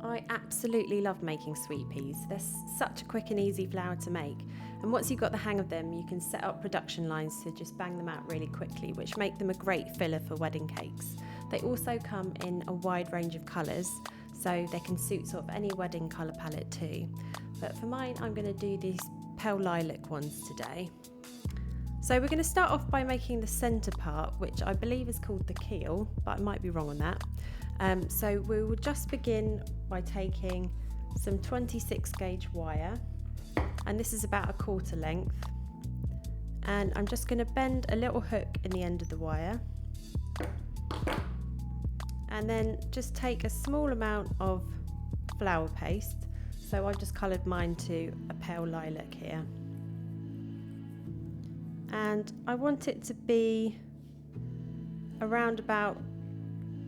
I absolutely love making sweet peas. They're such a quick and easy flour to make, and once you've got the hang of them, you can set up production lines to just bang them out really quickly, which make them a great filler for wedding cakes. They also come in a wide range of colours, so they can suit sort of any wedding colour palette too. But for mine, I'm going to do these pale lilac ones today. So we're going to start off by making the centre part, which I believe is called the keel, but I might be wrong on that. So we will just begin by taking some 26 gauge wire, and this is about 1/4 length, and I'm just going to bend a little hook in the end of the wire, and then just take a small amount of flour paste. So I've just coloured mine to a pale lilac here, and I want it to be around about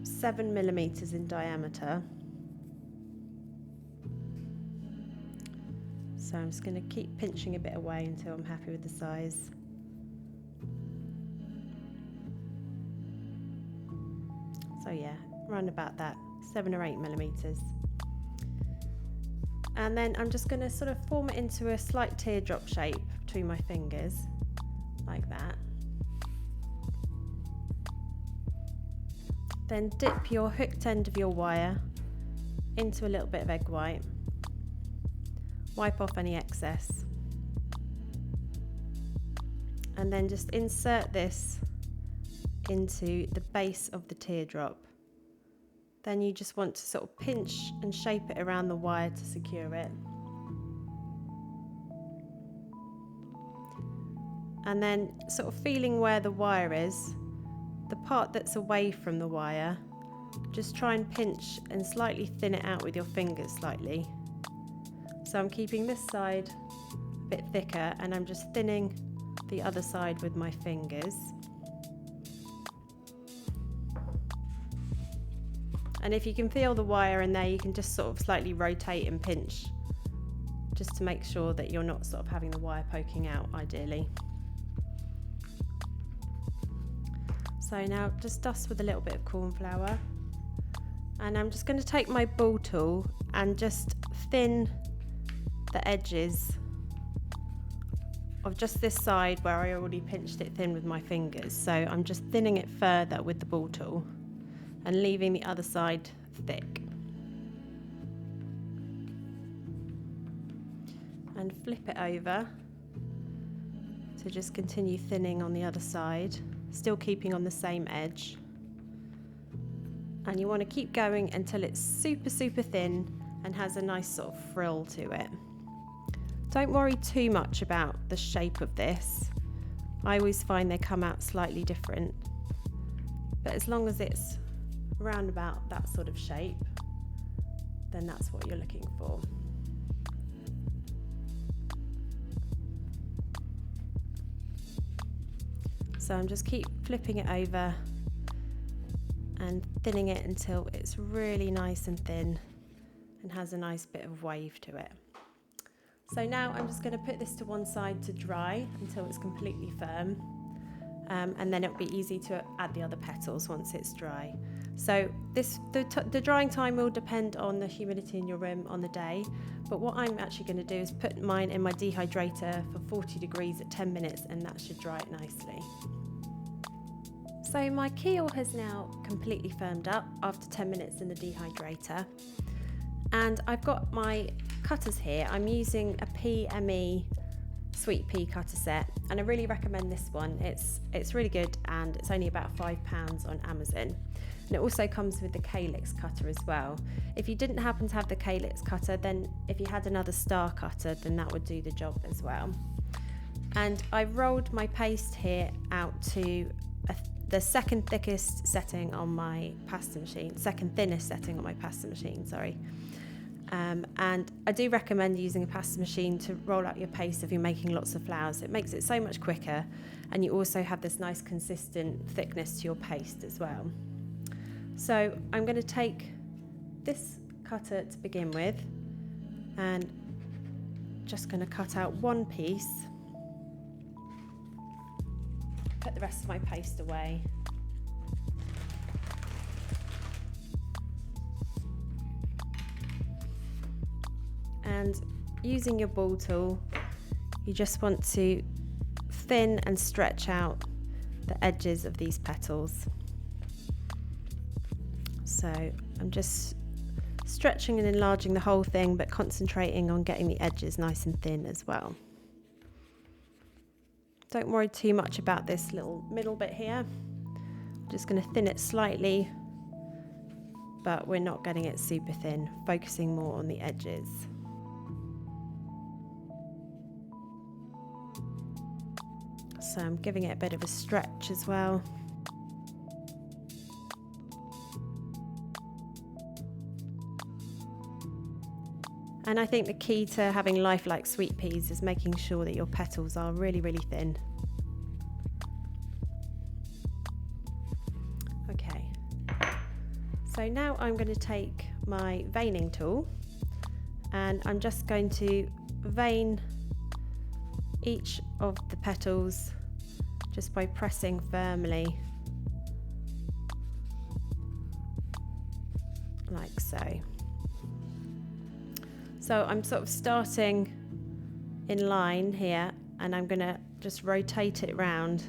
7mm in diameter. So I'm just going to keep pinching a bit away until I'm happy with the size. So yeah, around about that, 7 or 8mm. And then I'm just going to sort of form it into a slight teardrop shape between my fingers, like that. Then dip your hooked end of your wire into a little bit of egg white. Wipe off any excess. And then just insert this into the base of the teardrop. Then you just want to sort of pinch and shape it around the wire to secure it. And then sort of feeling where the wire is, the part that's away from the wire, just try and pinch and slightly thin it out with your fingers slightly. So I'm keeping this side a bit thicker, and I'm just thinning the other side with my fingers. And if you can feel the wire in there, you can just sort of slightly rotate and pinch, just to make sure that you're not sort of having the wire poking out ideally. So now just dust with a little bit of corn flour, and I'm just going to take my ball tool and just thin the edges of just this side where I already pinched it thin with my fingers. So I'm just thinning it further with the ball tool and leaving the other side thick. And flip it over to just continue thinning on the other side, still keeping on the same edge. And you want to keep going until it's super thin and has a nice sort of frill to it. Don't worry too much about the shape of this. I always find they come out slightly different, but as long as it's around about that sort of shape, then that's what you're looking for. So I'm just keep flipping it over and thinning it until it's really nice and thin and has a nice bit of wave to it. So now I'm just going to put this to one side to dry until it's completely firm, and then it'll be easy to add the other petals once it's dry. So the drying time will depend on the humidity in your room on the day, but what I'm actually going to do is put mine in my dehydrator for 40 degrees at 10 minutes, and that should dry it nicely. So my keel has now completely firmed up after 10 minutes in the dehydrator, and I've got my cutters here. I'm using a PME sweet pea cutter set, and I really recommend this one. It's really good, and it's only about £5 on Amazon. And it also comes with the calyx cutter as well. If you didn't happen to have the calyx cutter, then if you had another star cutter, then that would do the job as well. And I rolled my paste here out to the second thinnest setting on my pasta machine, sorry. And I do recommend using a pasta machine to roll out your paste if you're making lots of flours. It makes it so much quicker, and you also have this nice consistent thickness to your paste as well. So I'm going to take this cutter to begin with, and just going to cut out one piece, put the rest of my paste away. And using your ball tool, you just want to thin and stretch out the edges of these petals. So I'm just stretching and enlarging the whole thing, but concentrating on getting the edges nice and thin as well. Don't worry too much about this little middle bit here. I'm just going to thin it slightly, but we're not getting it super thin, focusing more on the edges. So I'm giving it a bit of a stretch as well. And I think the key to having lifelike sweet peas is making sure that your petals are really, really thin. Okay, so now I'm going to take my veining tool and I'm just going to vein each of the petals just by pressing firmly, like so. So I'm sort of starting in line here, and I'm going to just rotate it round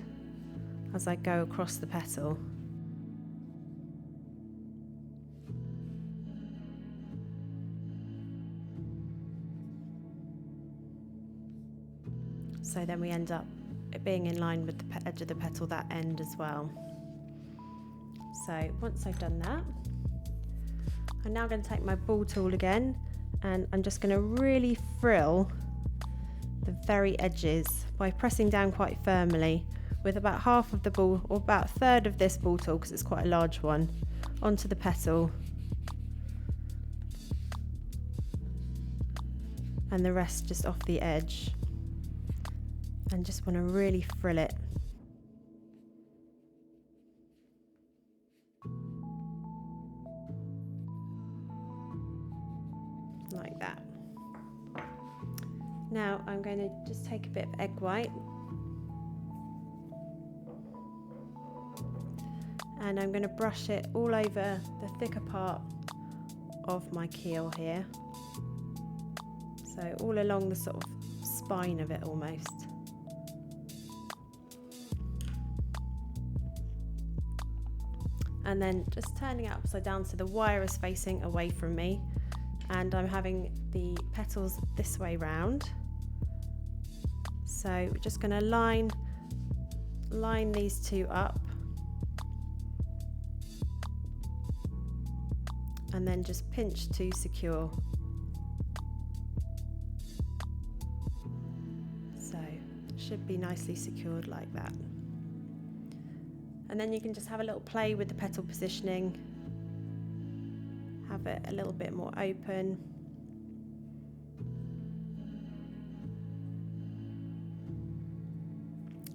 as I go across the petal. So then we end up it being in line with the edge of the petal that end as well. So once I've done that, I'm now going to take my ball tool again, and I'm just going to really frill the very edges by pressing down quite firmly with about half of the ball, or about a third of this ball tool, because it's quite a large one, onto the petal, and the rest just off the edge, and just want to really frill it. Like that. Now I'm going to just take a bit of egg white and I'm going to brush it all over the thicker part of my keel here, so all along the sort of spine of it almost. And then just turning it upside down so the wire is facing away from me, and I'm having the petals this way round. So we're just going to line these two up, and then just pinch to secure. So it should be nicely secured like that. And then you can just have a little play with the petal positioning, have it a little bit more open.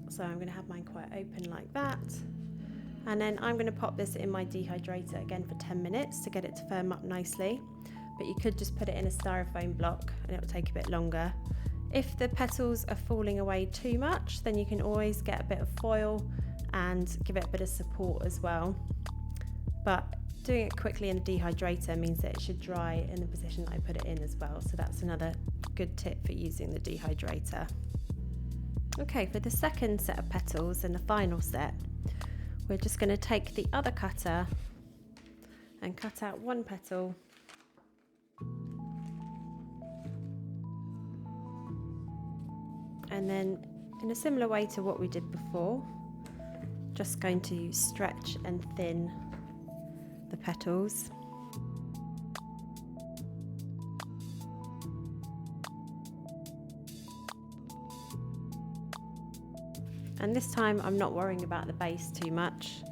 So I'm going to have mine quite open like that. And then I'm going to pop this in my dehydrator again for 10 minutes to get it to firm up nicely. But you could just put it in a styrofoam block and it will take a bit longer. If the petals are falling away too much, then you can always get a bit of foil and give it a bit of support as well. But doing it quickly in the dehydrator means that it should dry in the position that I put it in as well. So that's another good tip for using the dehydrator. Okay, for the second set of petals and the final set, we're just going to take the other cutter and cut out one petal. And then in a similar way to what we did before, just going to stretch and thin the petals. And this time I'm not worrying about the base too much.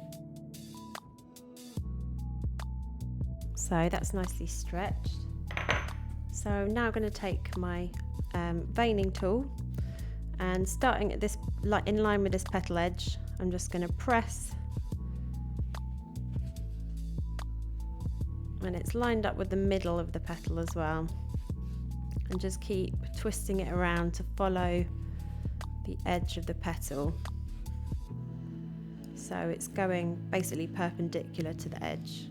So that's nicely stretched. So I'm now going to take my veining tool, and starting at this, in line with this petal edge, I'm just going to press, and it's lined up with the middle of the petal as well, and just keep twisting it around to follow the edge of the petal, so it's going basically perpendicular to the edge.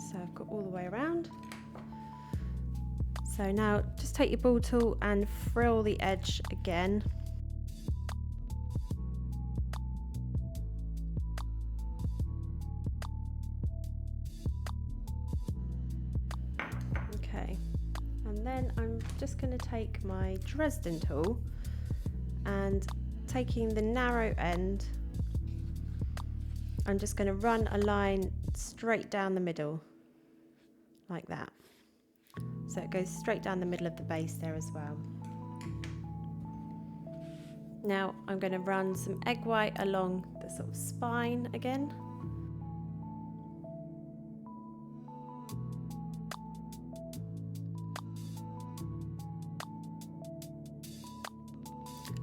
So I've got all the way around. So now just take your ball tool and frill the edge again. Okay, and then I'm just going to take my Dresden tool and taking the narrow end, I'm just going to run a line straight down the middle like that. So it goes straight down the middle of the base there as well. Now I'm going to run some egg white along the sort of spine again.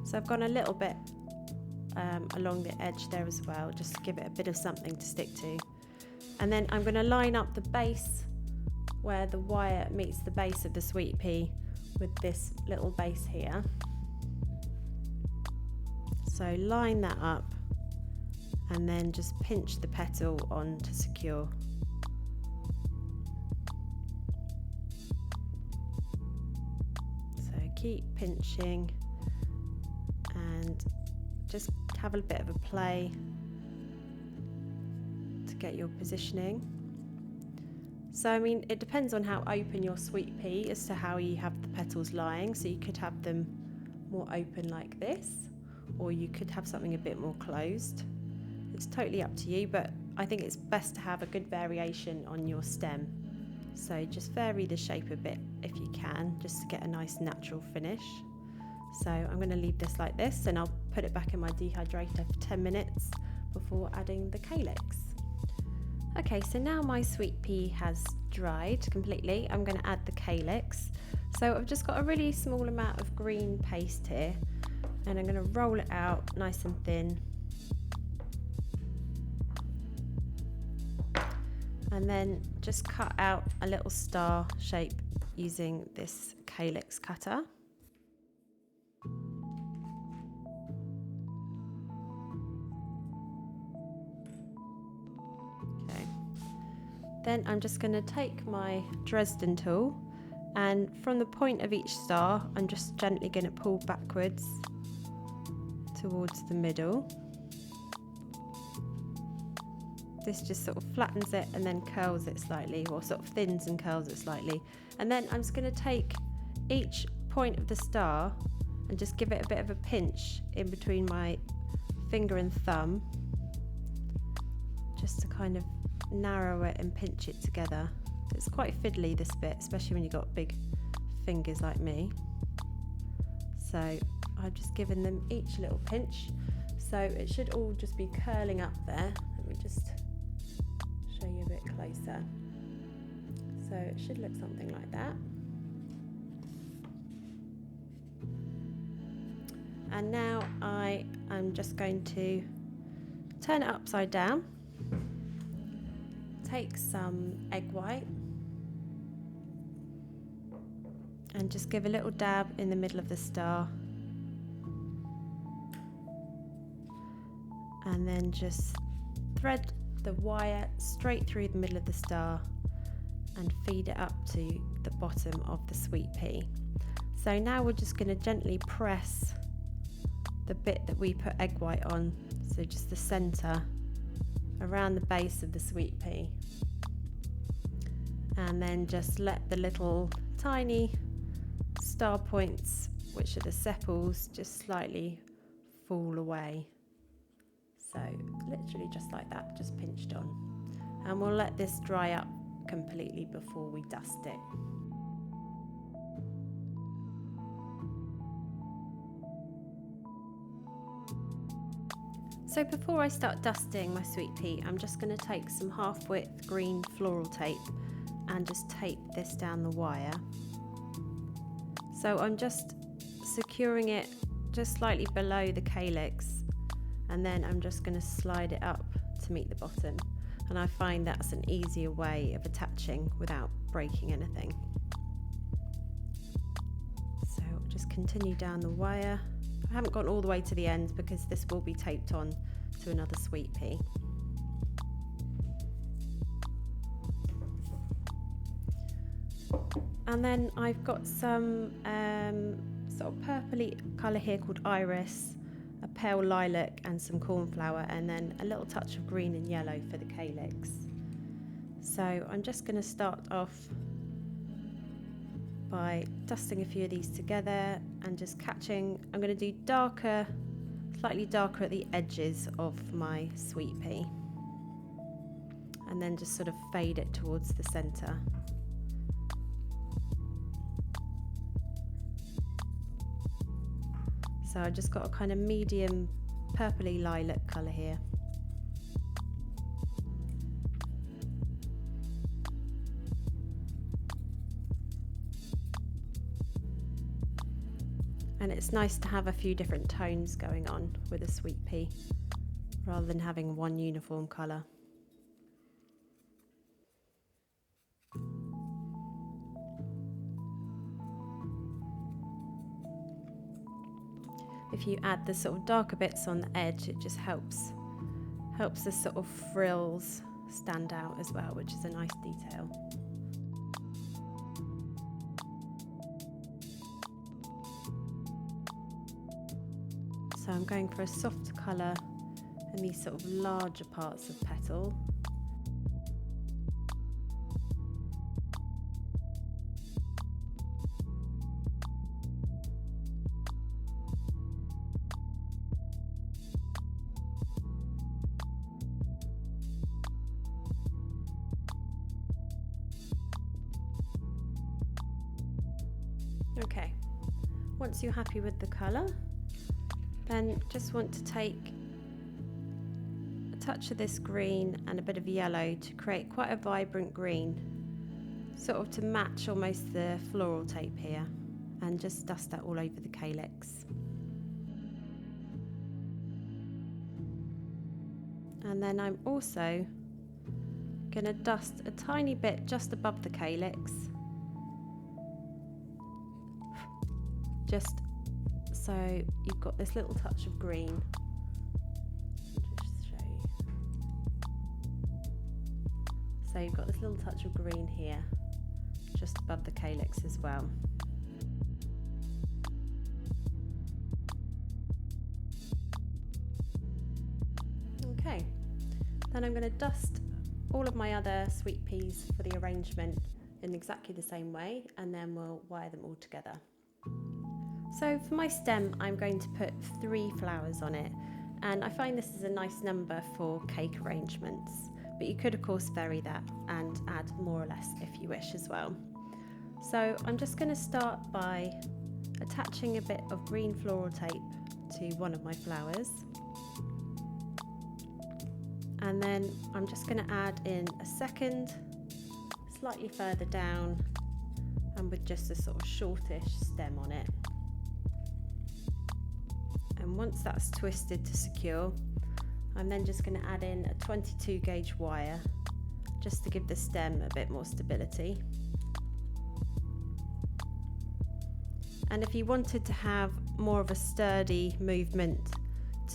So I've gone a little bit along the edge there as well, just to give it a bit of something to stick to. And then I'm going to line up the base where the wire meets the base of the sweet pea with this little base here. So line that up and then just pinch the petal on to secure. So keep pinching and just have a bit of a play to get your positioning. So I mean, it depends on how open your sweet pea as to how you have the petals lying. So you could have them more open like this, or you could have something a bit more closed. It's totally up to you, but I think it's best to have a good variation on your stem. So just vary the shape a bit if you can, just to get a nice natural finish. So I'm going to leave this like this, and I'll put it back in my dehydrator for 10 minutes before adding the calyx. Okay, so now my sweet pea has dried completely. I'm going to add the calyx. So I've just got a really small amount of green paste here, and I'm going to roll it out nice and thin. And then just cut out a little star shape using this calyx cutter. Then I'm just going to take my Dresden tool, and from the point of each star I'm just gently going to pull backwards towards the middle. This just sort of flattens it and then curls it slightly, or sort of thins and curls it slightly. And then I'm just going to take each point of the star and just give it a bit of a pinch in between my finger and thumb, just to kind of narrow it and pinch it together. It's quite fiddly, this bit, especially when you've got big fingers like me. So I've just given them each a little pinch, so it should all just be curling up there. Let me just show you a bit closer. So it should look something like that. And now I am just going to turn it upside down. Take some egg white and just give a little dab in the middle of the star, and then just thread the wire straight through the middle of the star and feed it up to the bottom of the sweet pea. So now we're just going to gently press the bit that we put egg white on, so just the center around the base of the sweet pea, and then just let the little tiny star points, which are the sepals, just slightly fall away. So literally just like that, just pinched on. And we'll let this dry up completely before we dust it. So before I start dusting my sweet pea, I'm just going to take some half-width green floral tape and just tape this down the wire. So I'm just securing it just slightly below the calyx, and then I'm just going to slide it up to meet the bottom. And I find that's an easier way of attaching without breaking anything. So just continue down the wire. I haven't gone all the way to the end because this will be taped on to another sweet pea. And then I've got some sort of purpley colour here called iris, a pale lilac and some cornflower, and then a little touch of green and yellow for the calyx. So I'm just going to start off by dusting a few of these together and just catching. I'm going to do darker, slightly darker at the edges of my sweet pea, and then just sort of fade it towards the centre. So I've just got a kind of medium purpley lilac colour here. And it's nice to have a few different tones going on with a sweet pea, rather than having one uniform colour. If you add the sort of darker bits on the edge, it just helps the sort of frills stand out as well, which is a nice detail. So I'm going for a softer colour in these sort of larger parts of petal. Okay, once you're happy with the colour, then just want to take a touch of this green and a bit of yellow to create quite a vibrant green, sort of to match almost the floral tape here, and just dust that all over the calyx. And then I'm also going to dust a tiny bit just above the calyx, just so you've got this little touch of green. Just show you. So you've got this little touch of green here, just above the calyx as well. Okay, then I'm going to dust all of my other sweet peas for the arrangement in exactly the same way, and then we'll wire them all together. So for my stem, I'm going to put 3 flowers on it, and I find this is a nice number for cake arrangements, but you could of course vary that and add more or less if you wish as well. So I'm just going to start by attaching a bit of green floral tape to one of my flowers, and then I'm just going to add in a second slightly further down, and with just a sort of shortish stem on it. And once that's twisted to secure, I'm then just going to add in a 22 gauge wire just to give the stem a bit more stability. And if you wanted to have more of a sturdy movement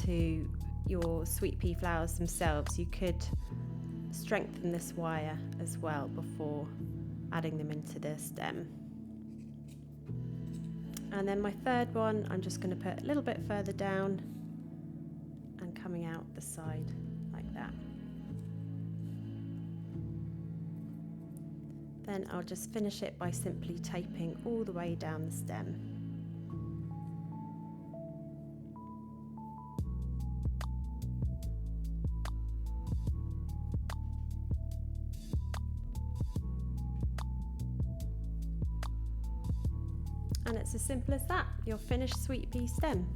to your sweet pea flowers themselves, you could strengthen this wire as well before adding them into the stem. And then my third one, I'm just going to put a little bit further down and coming out the side like that. Then I'll just finish it by simply taping all the way down the stem. And it's as simple as that, your finished sweet pea stem.